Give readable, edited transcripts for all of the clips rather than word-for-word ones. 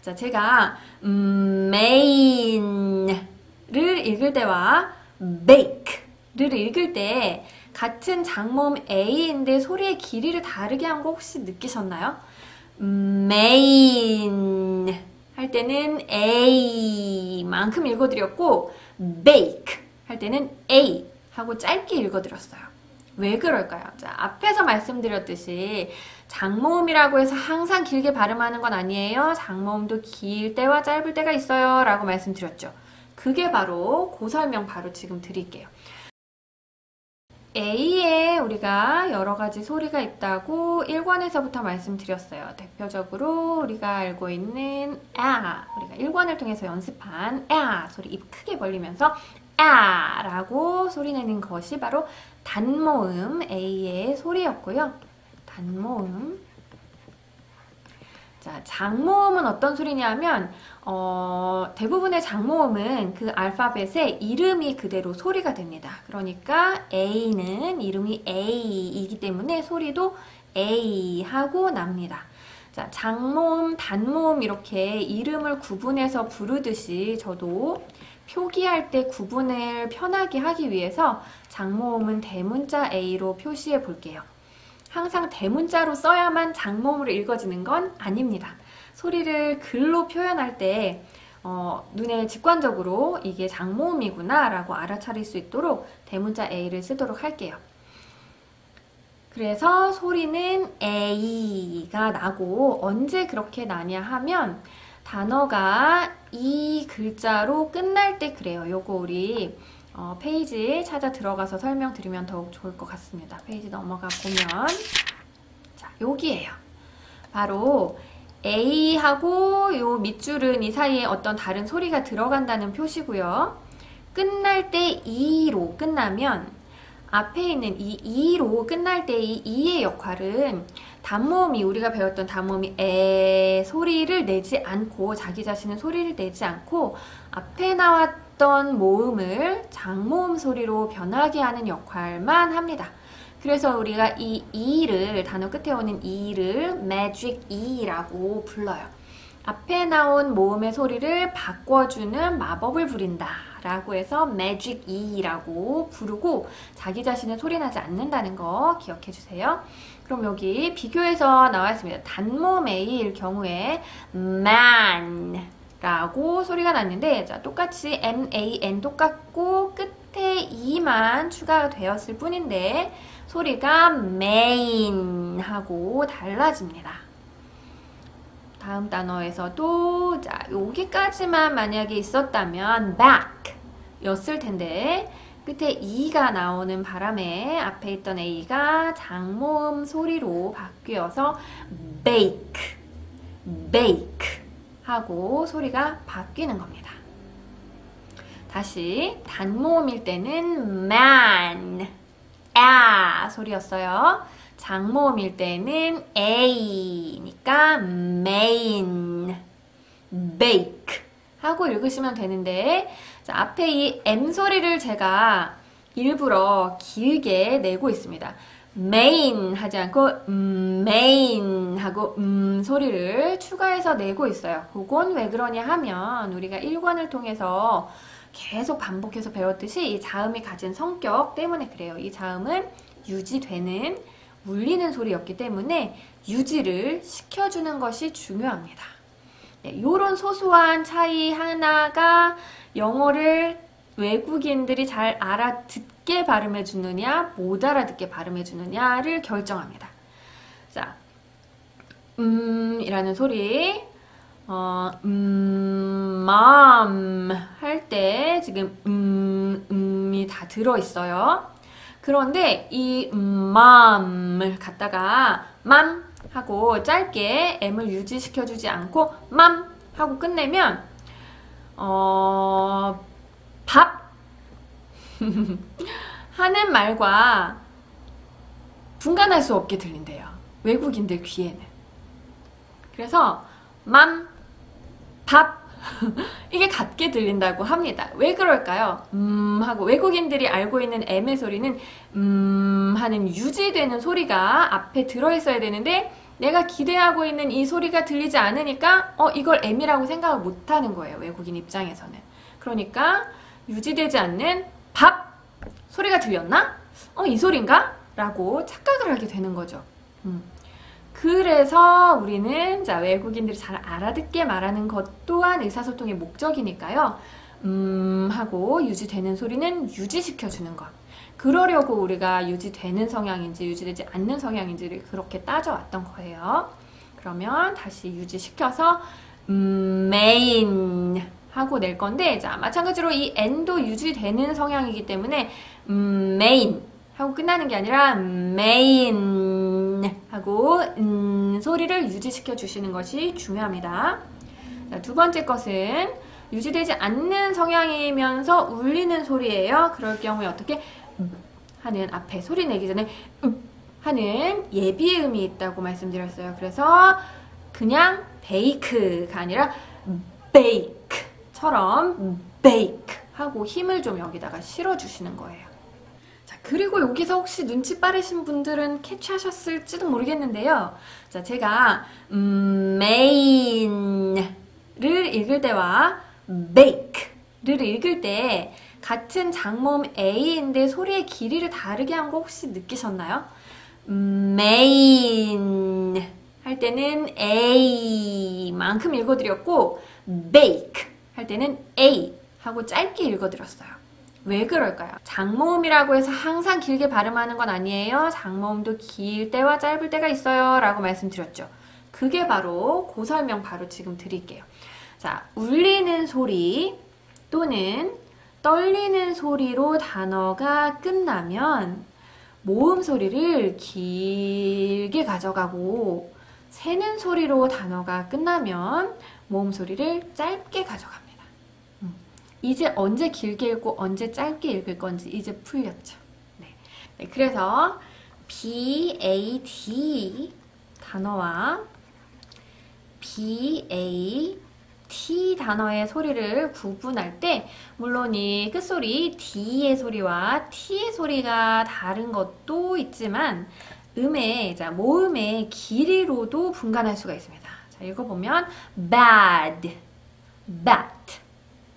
자, 제가 main를 읽을 때와 bake를 읽을 때 같은 장모음 A인데 소리의 길이를 다르게 한 거 혹시 느끼셨나요? main 할 때는 A만큼 읽어드렸고 bake 할 때는 A 하고 짧게 읽어드렸어요. 왜 그럴까요? 자, 앞에서 말씀드렸듯이 장모음이라고 해서 항상 길게 발음하는 건 아니에요. 장모음도 길 때와 짧을 때가 있어요 라고 말씀드렸죠. 그게 바로 그 설명 바로 지금 드릴게요. A에 우리가 여러 가지 소리가 있다고 1권에서부터 말씀드렸어요. 대표적으로 우리가 알고 있는 우리가 1권을 통해서 연습한 소리 입 크게 벌리면서 라고 소리 내는 것이 바로 단모음 A의 소리였고요. 단모음. 자, 장모음은 어떤 소리냐면 대부분의 장모음은 그 알파벳의 이름이 그대로 소리가 됩니다. 그러니까 A는 이름이 A이기 때문에 소리도 A 하고 납니다. 자, 장모음, 단모음 이렇게 이름을 구분해서 부르듯이 저도 표기할 때 구분을 편하게 하기 위해서 장모음은 대문자 A로 표시해 볼게요. 항상 대문자로 써야만 장모음으로 읽어지는 건 아닙니다. 소리를 글로 표현할 때 눈에 직관적으로 이게 장모음이구나 라고 알아차릴 수 있도록 대문자 A를 쓰도록 할게요. 그래서 소리는 A가 나고 언제 그렇게 나냐 하면 단어가 이 글자로 끝날 때 그래요. 요거 우리 페이지 찾아 들어가서 설명드리면 더욱 좋을 것 같습니다. 페이지 넘어가 보면 자, 여기에요. 바로 A하고 요 밑줄은 이 사이에 어떤 다른 소리가 들어간다는 표시고요. 끝날 때 E로 끝나면 앞에 있는 이 E로 끝날 때 이 E의 역할은 단모음이 우리가 배웠던 단모음이 에 소리를 내지 않고 자기 자신은 소리를 내지 않고 앞에 나왔던 모음을 장모음 소리로 변하게 하는 역할만 합니다. 그래서 우리가 이 E를 단어 끝에 오는 E를 magic E라고 불러요. 앞에 나온 모음의 소리를 바꿔주는 마법을 부린다 라고 해서 magic E라고 부르고 자기 자신은 소리 나지 않는다는 거 기억해 주세요. 그럼 여기 비교해서 나와 있습니다. 단모음 A일 경우에 man 라고 소리가 났는데 자, 똑같이 man 똑같고 끝에 E만 추가가 되었을 뿐인데 소리가 main 하고 달라집니다. 다음 단어에서도 자, 여기까지만 만약에 있었다면 back 였을 텐데 끝에 E가 나오는 바람에 앞에 있던 A가 장모음 소리로 바뀌어서 bake, bake 하고 소리가 바뀌는 겁니다. 다시 단모음일 때는 man, 소리였어요. 장모음일 때는 A니까 main, bake 하고 읽으시면 되는데 자, 앞에 이 M 소리를 제가 일부러 길게 내고 있습니다. main 하지 않고 main 하고 소리를 추가해서 내고 있어요. 그건 왜 그러냐 하면 우리가 1권을 통해서 계속 반복해서 배웠듯이 이 자음이 가진 성격 때문에 그래요. 이 자음은 유지되는 울리는 소리였기 때문에 유지를 시켜주는 것이 중요합니다. 네, 요런 소소한 차이 하나가 영어를 외국인들이 잘 알아듣게 발음해 주느냐 못 알아듣게 발음해 주느냐를 결정합니다. 자, 이라는 소리 mom 할 때 지금 이 다 들어있어요. 그런데 이 mom을 갖다가 mom 하고 짧게 M을 유지시켜주지 않고 mom 하고 끝내면 밥 하는 말과 분간할 수 없게 들린대요. 외국인들 귀에는. 그래서 맘, 밥 이게 같게 들린다고 합니다. 왜 그럴까요? 하고 외국인들이 알고 있는 M의 소리는 하는 유지되는 소리가 앞에 들어있어야 되는데 내가 기대하고 있는 이 소리가 들리지 않으니까 이걸 M이라고 생각을 못하는 거예요. 외국인 입장에서는. 그러니까 유지되지 않는 밥 소리가 들렸나? 이 소린가? 라고 착각을 하게 되는 거죠. 그래서 우리는 자 외국인들이 잘 알아듣게 말하는 것 또한 의사소통의 목적이니까요. 하고 유지되는 소리는 유지시켜주는 것. 그러려고 우리가 유지되는 성향인지 유지되지 않는 성향인지를 그렇게 따져왔던 거예요. 그러면 다시 유지시켜서 메인 하고 낼 건데 자 마찬가지로 이 N도 유지되는 성향이기 때문에 메인 하고 끝나는 게 아니라 메인 하고 소리를 유지시켜 주시는 것이 중요합니다. 자, 두 번째 것은 유지되지 않는 성향이면서 울리는 소리예요. 그럴 경우에 어떻게 하는 앞에 소리 내기 전에 하는 예비음이 있다고 말씀드렸어요. 그래서 그냥 베이크가 아니라 베이크처럼 베이크 하고 힘을 좀 여기다가 실어주시는 거예요. 자, 그리고 여기서 혹시 눈치 빠르신 분들은 캐치하셨을지도 모르겠는데요. 자, 제가 main를 읽을 때와 bake를 읽을 때 같은 장모음 A인데 소리의 길이를 다르게 한 거 혹시 느끼셨나요? main 할 때는 A만큼 읽어드렸고 bake 할 때는 A 하고 짧게 읽어드렸어요. 왜 그럴까요? 장모음이라고 해서 항상 길게 발음하는 건 아니에요. 장모음도 길 때와 짧을 때가 있어요. 라고 말씀드렸죠. 그게 바로 그 설명 바로 지금 드릴게요. 자, 울리는 소리 또는 떨리는 소리로 단어가 끝나면 모음 소리를 길게 가져가고 새는 소리로 단어가 끝나면 모음 소리를 짧게 가져갑니다. 이제 언제 길게 읽고 언제 짧게 읽을 건지 이제 풀렸죠. 네. 네, 그래서 BAT 단어와 BAT 단어의 소리를 구분할 때 물론 이 끝소리 D의 소리와 T의 소리가 다른 것도 있지만 자, 모음의 길이로도 분간할 수가 있습니다. 자, 읽어보면 bad, bat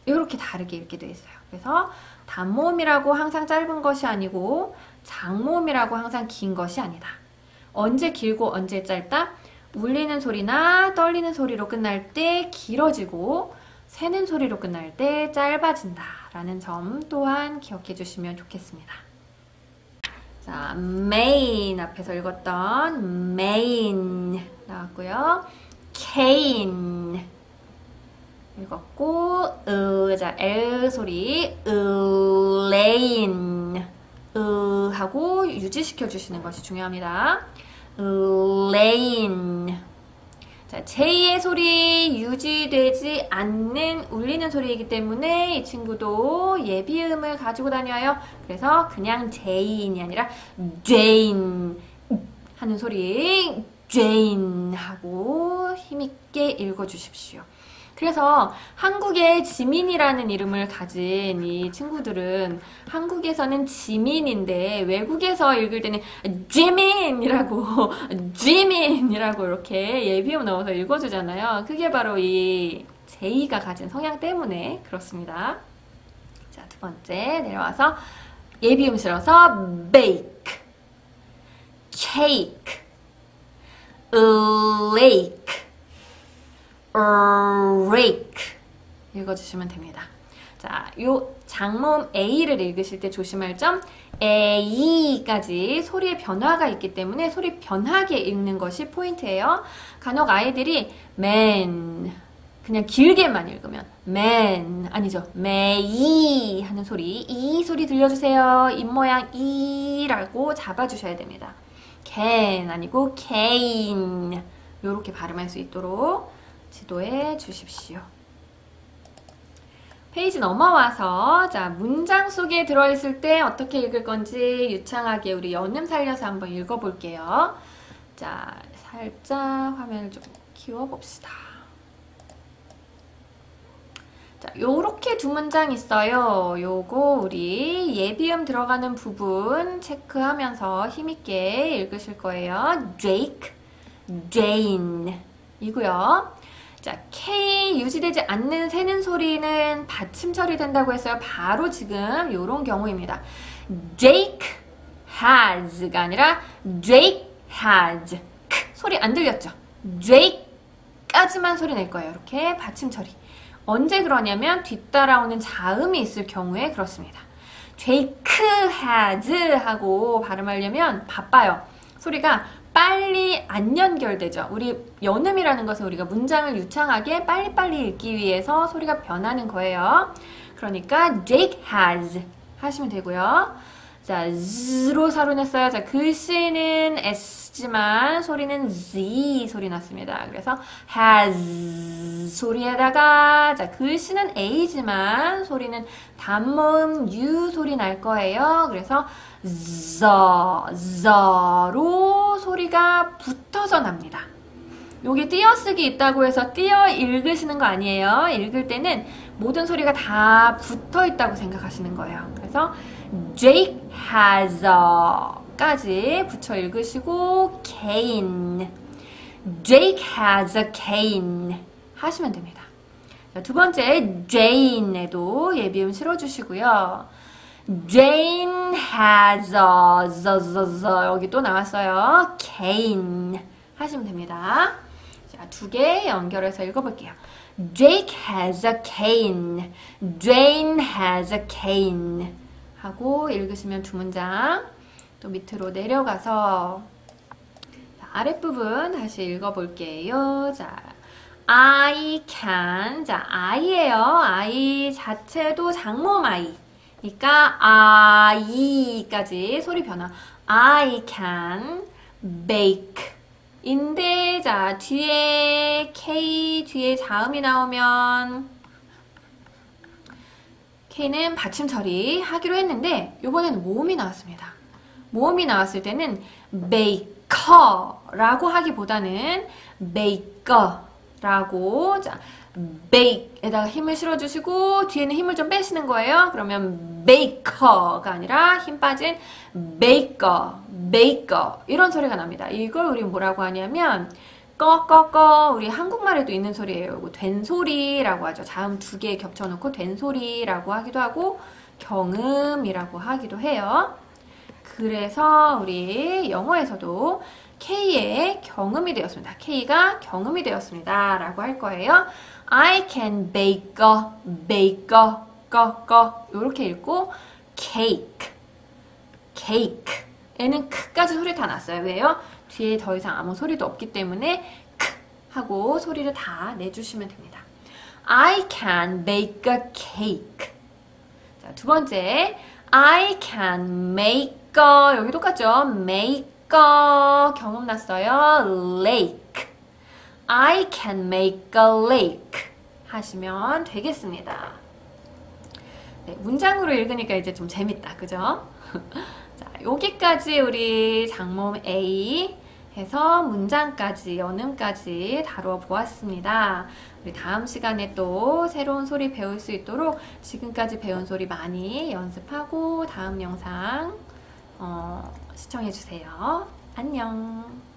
이렇게 다르게 읽게 되어 있어요. 그래서 단모음이라고 항상 짧은 것이 아니고 장모음이라고 항상 긴 것이 아니다. 언제 길고 언제 짧다? 울리는 소리나 떨리는 소리로 끝날 때 길어지고 새는 소리로 끝날 때 짧아진다 라는 점 또한 기억해 주시면 좋겠습니다. 자, main 앞에서 읽었던 main 나왔고요. cane 읽었고 자, L 소리 lane 하고 유지시켜 주시는 것이 중요합니다. lane 자, J의 소리 유지되지 않는 울리는 소리이기 때문에 이 친구도 예비음을 가지고 다녀요. 그래서 그냥 Jane이 아니라 Jane 하는 소리 Jane 하고 힘있게 읽어주십시오. 그래서 한국의 지민이라는 이름을 가진 이 친구들은 한국에서는 지민인데 외국에서 읽을 때는 지민이라고 지민이라고 이렇게 예비음 넣어서 읽어주잖아요. 그게 바로 이 제이가 가진 성향 때문에 그렇습니다. 자, 두 번째 내려와서 예비음 실어서 bake, cake, lake rake 읽어주시면 됩니다. 자, 요 장모음 A를 읽으실 때 조심할 점 A까지 소리의 변화가 있기 때문에 소리 변하게 읽는 것이 포인트예요. 간혹 아이들이 man 그냥 길게만 읽으면 man 아니죠 may 하는 소리 이 소리 들려주세요. 입모양 이라고 잡아주셔야 됩니다. can 아니고 cane 요렇게 발음할 수 있도록 지도해 주십시오. 페이지 넘어와서 자 문장 속에 들어있을 때 어떻게 읽을 건지 유창하게 우리 연음 살려서 한번 읽어볼게요. 자 살짝 화면을 좀 키워봅시다. 자 요렇게 두 문장 있어요. 요거 우리 예비음 들어가는 부분 체크하면서 힘있게 읽으실 거예요. Drake, Jane 이고요. 자, K 유지되지 않는 새는 소리는 받침 처리된다고 했어요. 바로 지금 이런 경우입니다. Jake has가 아니라 Jake has. 소리 안 들렸죠? Jake까지만 소리 낼 거예요. 이렇게 받침 처리. 언제 그러냐면 뒤따라오는 자음이 있을 경우에 그렇습니다. Jake has 하고 발음하려면 바빠요. 소리가 빨리 안 연결되죠. 우리 연음이라는 것은 우리가 문장을 유창하게 빨리빨리 읽기 위해서 소리가 변하는 거예요. 그러니까 Jake has 하시면 되고요. 자, z로 사로냈어요. 자, 글씨는 s지만 소리는 z 소리 났습니다. 그래서 has 소리에다가 자, 글씨는 a지만 소리는 단모음 u 소리 날 거예요. 그래서 z로 소리가 붙어서 납니다. 여기 띄어쓰기 있다고 해서 띄어 읽으시는 거 아니에요. 읽을 때는 모든 소리가 다 붙어 있다고 생각하시는 거예요. 그래서 Jake has a까지 붙여 읽으시고 cane Jake has a cane 하시면 됩니다. 자, 두 번째 Jane에도 예비음 실어주시고요. Jane has a 여기 또 나왔어요. cane 하시면 됩니다. 자, 두 개 연결해서 읽어볼게요. Jake has a cane. Jane has a cane. 하고 읽으시면 두 문장. 또 밑으로 내려가서 자, 아랫부분 다시 읽어볼게요. 자, I can. 자, I예요. I 자체도 장모음 I. 그러니까 I까지 소리 변화. I can bake. 인데 자 뒤에 K 뒤에 자음이 나오면 K는 받침 처리하기로 했는데 이번에는 모음이 나왔습니다. 모음이 나왔을 때는 baker라고 하기보다는 baker라고 자 bake에다가 힘을 실어주시고 뒤에는 힘을 좀 빼시는 거예요. 그러면 baker가 아니라 힘 빠진 baker, baker 이런 소리가 납니다. 이걸 우리 뭐라고 하냐면 꺼꺼꺼 우리 한국말에도 있는 소리예요. 이거 된소리라고 하죠. 자음 두 개 겹쳐놓고 된소리라고 하기도 하고 경음이라고 하기도 해요. 그래서 우리 영어에서도 K의 경음이 되었습니다. K가 경음이 되었습니다. 라고 할 거예요. I can bake 꺼꺼 이렇게 읽고 cake 에는 크까지 소리 다 났어요. 왜요? 뒤에 더 이상 아무 소리도 없기 때문에 크 하고 소리를 다 내주시면 됩니다. I can bake a cake. 자, 두 번째 I can make a 여기 똑같죠? make a 경험 났어요. lake. I can make a lake 하시면 되겠습니다. 네, 문장으로 읽으니까 이제 좀 재밌다. 그죠? 자, 여기까지 우리 장모음 A 해서 문장까지, 연음까지 다루어 보았습니다. 우리 다음 시간에 또 새로운 소리 배울 수 있도록 지금까지 배운 소리 많이 연습하고 다음 영상 시청해주세요. 안녕.